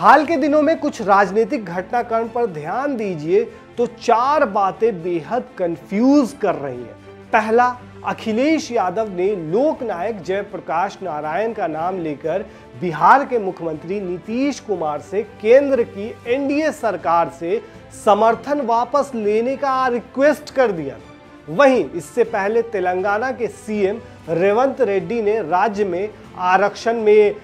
हाल के दिनों में कुछ राजनीतिक घटनाक्रम पर ध्यान दीजिए तो चार बातें बेहद कंफ्यूज कर रही हैं। पहला, अखिलेश यादव ने लोकनायक जयप्रकाश नारायण का नाम लेकर बिहार के मुख्यमंत्री नीतीश कुमार से केंद्र की एनडीए सरकार से समर्थन वापस लेने का रिक्वेस्ट कर दिया। वहीं इससे पहले तेलंगाना के सीएम रेवंत रेड्डी ने राज्य में आरक्षण में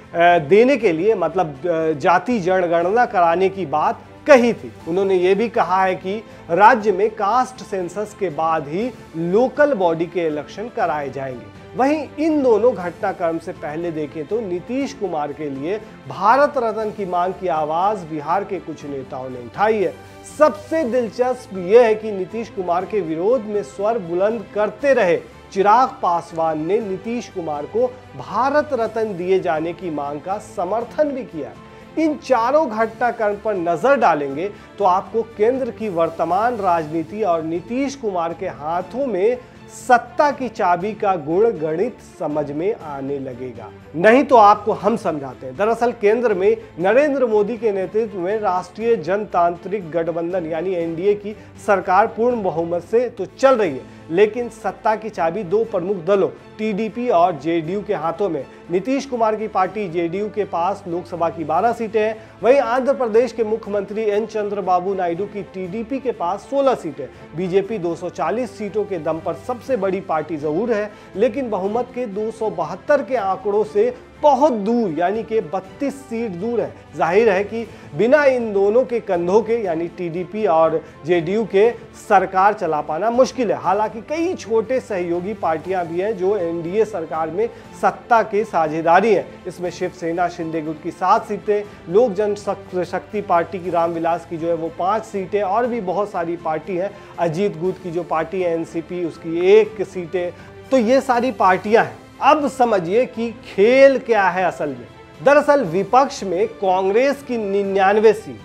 देने के लिए मतलब जाति जनगणना कराने की बात कही थी। उन्होंने ये भी कहा है कि राज्य में कास्ट सेंसस के बाद ही लोकल बॉडी के इलेक्शन कराए जाएंगे। वहीं इन दोनों घटनाक्रम से पहले देखें तो नीतीश कुमार के लिए भारत रत्न की मांग की आवाज बिहार के कुछ नेताओं ने उठाई है। सबसे दिलचस्प यह है कि नीतीश कुमार के विरोध में स्वर बुलंद करते रहे चिराग पासवान ने नीतीश कुमार को भारत रत्न दिए जाने की मांग का समर्थन भी किया। इन चारों घटनाक्रम पर नजर डालेंगे तो आपको केंद्र की वर्तमान राजनीति और नीतीश कुमार के हाथों में सत्ता की चाबी का गुण गणित समझ में आने लगेगा। नहीं तो आपको हम समझाते हैं। दरअसल केंद्र में नरेंद्र मोदी के नेतृत्व में राष्ट्रीय जनतांत्रिक गठबंधन यानी एनडीए की सरकार पूर्ण बहुमत से तो चल रही है, लेकिन सत्ता की चाबी दो प्रमुख दलों टीडीपी और जेडीयू के हाथों में। नीतीश कुमार की पार्टी जेडीयू के पास लोकसभा की 12 सीटें हैं, वहीं आंध्र प्रदेश के मुख्यमंत्री एन चंद्रबाबू नायडू की टीडीपी के पास 16 सीटें। बीजेपी 240 सीटों के दम पर सबसे बड़ी पार्टी जरूर है, लेकिन बहुमत के 272 के आंकड़ों से बहुत दूर यानी कि 32 सीट दूर है। जाहिर है कि बिना इन दोनों के कंधों के यानी टीडीपी और जेडीयू के सरकार चला पाना मुश्किल है। हालांकि कई छोटे सहयोगी पार्टियां भी हैं जो एनडीए सरकार में सत्ता के साझेदारी हैं। इसमें शिवसेना शिंदे गुट की 7 सीटें, लोक जनशक्ति पार्टी की रामविलास की जो है वो 5 सीटें और भी बहुत सारी पार्टी हैं। अजीत गुट की जो पार्टी है एनसीपी उसकी 1 सीटें। तो ये सारी पार्टियां हैं। अब समझिए कि खेल क्या है असल में। दरअसल विपक्ष में कांग्रेस की 99 सीट,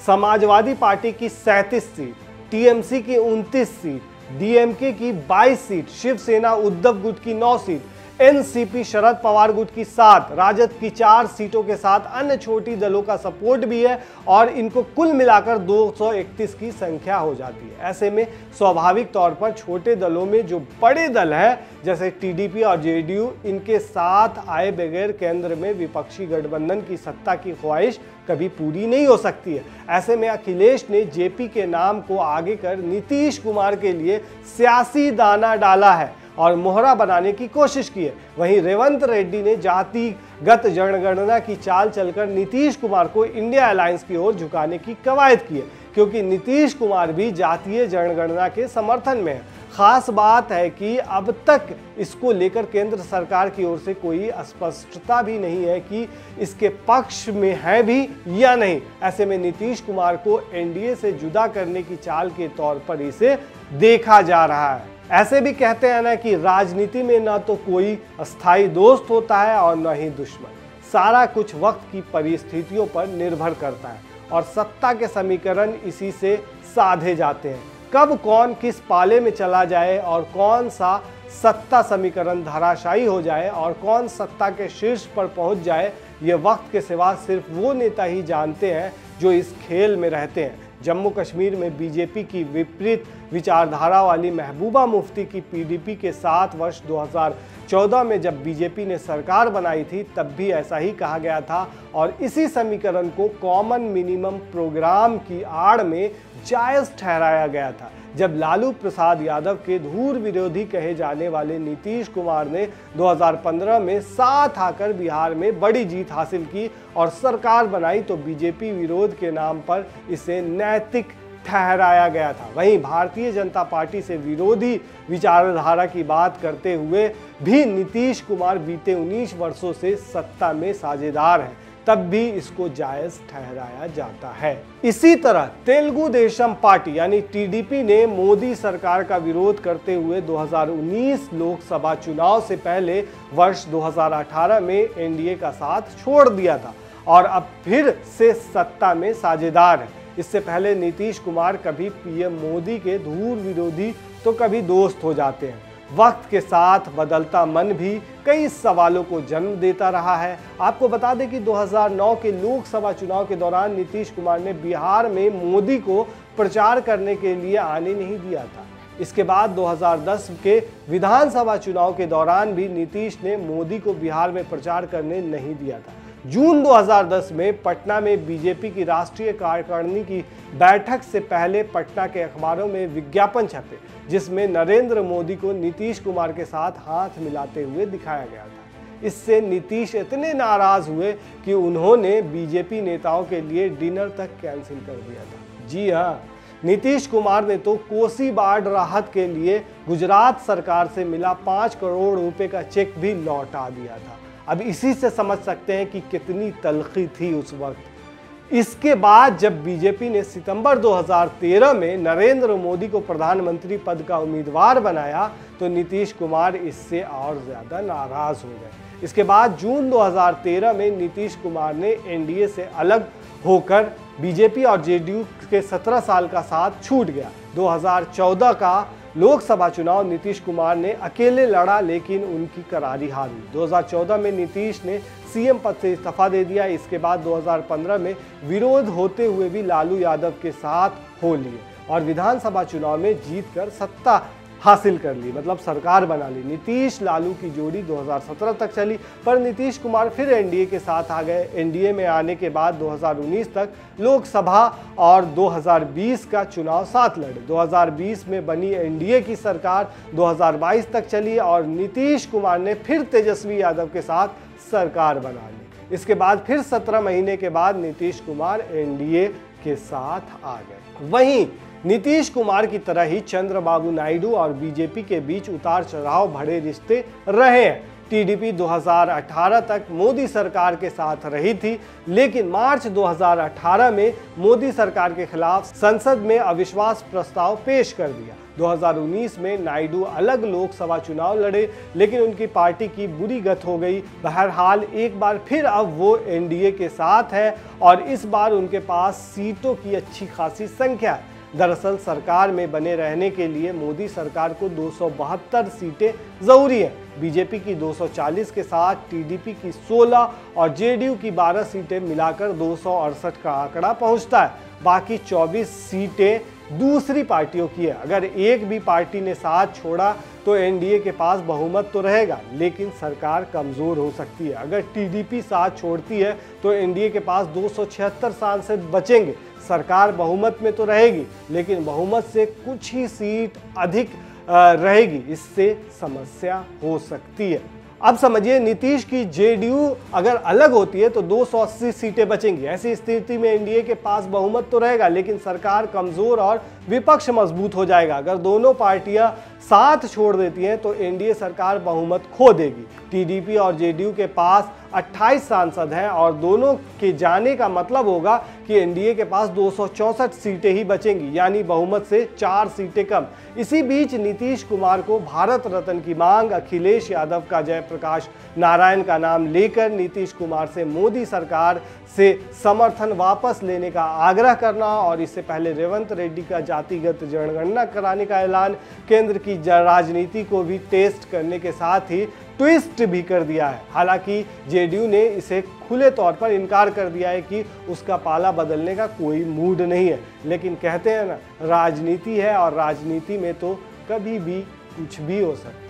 समाजवादी पार्टी की 37 सीट, टीएमसी की 29 सीट, डीएमके की 22 सीट, शिवसेना उद्धव गुट की 9 सीट, एनसीपी शरद पवार गुट की 7, राजद की 4 सीटों के साथ अन्य छोटी दलों का सपोर्ट भी है और इनको कुल मिलाकर 231 की संख्या हो जाती है। ऐसे में स्वाभाविक तौर पर छोटे दलों में जो बड़े दल है जैसे टीडीपी और जेडीयू, इनके साथ आए बगैर केंद्र में विपक्षी गठबंधन की सत्ता की ख्वाहिश कभी पूरी नहीं हो सकती है। ऐसे में अखिलेश ने जेपी के नाम को आगे कर नीतीश कुमार के लिए सियासी दाना डाला है और मोहरा बनाने की कोशिश की है। वहीं रेवंत रेड्डी ने जातिगत जनगणना की चाल चलकर नीतीश कुमार को इंडिया अलायंस की ओर झुकाने की कवायद की है, क्योंकि नीतीश कुमार भी जातीय जनगणना के समर्थन में है। खास बात है कि अब तक इसको लेकर केंद्र सरकार की ओर से कोई स्पष्टता भी नहीं है कि इसके पक्ष में है भी या नहीं। ऐसे में नीतीश कुमार को एनडीए से जुदा करने की चाल के तौर पर इसे देखा जा रहा है। ऐसे भी कहते हैं ना कि राजनीति में ना तो कोई अस्थायी दोस्त होता है और न ही दुश्मन। सारा कुछ वक्त की परिस्थितियों पर निर्भर करता है और सत्ता के समीकरण इसी से साधे जाते हैं। कब कौन किस पाले में चला जाए और कौन सा सत्ता समीकरण धराशायी हो जाए और कौन सत्ता के शीर्ष पर पहुंच जाए, ये वक्त के सिवा सिर्फ वो नेता ही जानते हैं जो इस खेल में रहते हैं। जम्मू कश्मीर में बीजेपी की विपरीत विचारधारा वाली महबूबा मुफ्ती की पीडीपी के साथ वर्ष 2014 में जब बीजेपी ने सरकार बनाई थी तब भी ऐसा ही कहा गया था और इसी समीकरण को कॉमन मिनिमम प्रोग्राम की आड़ में जायज ठहराया गया था। जब लालू प्रसाद यादव के धूर विरोधी कहे जाने वाले नीतीश कुमार ने 2015 में साथ आकर बिहार में बड़ी जीत हासिल की और सरकार बनाई तो बीजेपी विरोध के नाम पर इसे नैतिक ठहराया गया था। वहीं भारतीय जनता पार्टी से विरोधी विचारधारा की बात करते हुए भी नीतीश कुमार बीते 19 वर्षों से सत्ता में साझेदार हैं, तब भी इसको जायज ठहराया जाता है। इसी तरह तेलुगु देशम पार्टी यानी टीडीपी ने मोदी सरकार का विरोध करते हुए 2019 लोकसभा चुनाव से पहले वर्ष 2018 में एनडीए का साथ छोड़ दिया था और अब फिर से सत्ता में साझेदार है। इससे पहले नीतीश कुमार कभी पीएम मोदी के धूर विरोधी तो कभी दोस्त हो जाते हैं। वक्त के साथ बदलता मन भी कई सवालों को जन्म देता रहा है। आपको बता दें कि 2009 के लोकसभा चुनाव के दौरान नीतीश कुमार ने बिहार में मोदी को प्रचार करने के लिए आने नहीं दिया था। इसके बाद 2010 के विधानसभा चुनाव के दौरान भी नीतीश ने मोदी को बिहार में प्रचार करने नहीं दिया था। जून 2010 में पटना में बीजेपी की राष्ट्रीय कार्यकारिणी की बैठक से पहले पटना के अखबारों में विज्ञापन छपे, जिसमें नरेंद्र मोदी को नीतीश कुमार के साथ हाथ मिलाते हुए दिखाया गया था। इससे नीतीश इतने नाराज हुए कि उन्होंने बीजेपी नेताओं के लिए डिनर तक कैंसिल कर दिया था। जी हाँ, नीतीश कुमार ने तो कोसी बाढ़ राहत के लिए गुजरात सरकार से मिला 5 करोड़ रुपए का चेक भी लौटा दिया था। अब इसी से समझ सकते हैं कि कितनी तलखी थी उस वक्त। इसके बाद जब बीजेपी ने सितंबर 2013 में नरेंद्र मोदी को प्रधानमंत्री पद का उम्मीदवार बनाया तो नीतीश कुमार इससे और ज्यादा नाराज हो गए। इसके बाद जून 2013 में नीतीश कुमार ने एनडीए से अलग होकर बीजेपी और जेडीयू के 17 साल का साथ छूट गया। 2014 का लोकसभा चुनाव नीतीश कुमार ने अकेले लड़ा, लेकिन उनकी करारी हार हुई। 2014 में नीतीश ने सीएम पद से इस्तीफा दे दिया। इसके बाद 2015 में विरोध होते हुए भी लालू यादव के साथ हो लिए और विधानसभा चुनाव में जीतकर सत्ता हासिल कर ली, मतलब सरकार बना ली। नीतीश लालू की जोड़ी 2017 तक चली, पर नीतीश कुमार फिर एनडीए के साथ आ गए। एनडीए में आने के बाद 2019 तक लोकसभा और 2020 का चुनाव साथ लड़े। 2020 में बनी एनडीए की सरकार 2022 तक चली और नीतीश कुमार ने फिर तेजस्वी यादव के साथ सरकार बना ली। इसके बाद फिर 17 महीने के बाद नीतीश कुमार एनडीए के साथ आ गए। वहीं नीतीश कुमार की तरह ही चंद्रबाबू नायडू और बीजेपी के बीच उतार चढ़ाव भरे रिश्ते रहे हैं। टीडीपी 2018 तक मोदी सरकार के साथ रही थी, लेकिन मार्च 2018 में मोदी सरकार के खिलाफ संसद में अविश्वास प्रस्ताव पेश कर दिया। 2019 में नायडू अलग लोकसभा चुनाव लड़े, लेकिन उनकी पार्टी की बुरी गत हो गई। बहरहाल एक बार फिर अब वो एनडीए के साथ है और इस बार उनके पास सीटों की अच्छी खासी संख्या है। दरअसल सरकार में बने रहने के लिए मोदी सरकार को 272 सीटें जरूरी है। बीजेपी की 240 के साथ टीडीपी की 16 और जेडीयू की 12 सीटें मिलाकर 268 का आंकड़ा पहुंचता है। बाकी 24 सीटें दूसरी पार्टियों की है। अगर एक भी पार्टी ने साथ छोड़ा तो एनडीए के पास बहुमत तो रहेगा, लेकिन सरकार कमजोर हो सकती है। अगर टीडीपी साथ छोड़ती है तो एनडीए के पास 276 सांसद बचेंगे। सरकार बहुमत में तो रहेगी, लेकिन बहुमत से कुछ ही सीट अधिक रहेगी। इससे समस्या हो सकती है। अब समझिए, नीतीश की जेडीयू अगर अलग होती है तो 280 सीटें बचेंगी। ऐसी स्थिति में एनडीए के पास बहुमत तो रहेगा, लेकिन सरकार कमजोर और विपक्ष मजबूत हो जाएगा। अगर दोनों पार्टियां साथ छोड़ देती हैं तो एनडीए सरकार बहुमत खो देगी। टीडीपी और जेडीयू के पास 28 सांसद हैं और दोनों के जाने का मतलब होगा कि एनडीए के पास 264 सीटें ही बचेंगी, यानी बहुमत से 4 सीटें कम। इसी बीच नीतीश कुमार को भारत रत्न की मांग, अखिलेश यादव का जयप्रकाश नारायण का नाम लेकर नीतीश कुमार से मोदी सरकार से समर्थन वापस लेने का आग्रह करना और इससे पहले रेवंत रेड्डी का जातिगत जनगणना कराने का ऐलान केंद्र की राजनीति को भी टेस्ट करने के साथ ही ट्विस्ट भी कर दिया है। हालांकि जेडीयू ने इसे खुले तौर पर इनकार कर दिया है कि उसका पाला बदलने का कोई मूड नहीं है, लेकिन कहते हैं ना, राजनीति है और राजनीति में तो कभी भी कुछ भी हो सकता है।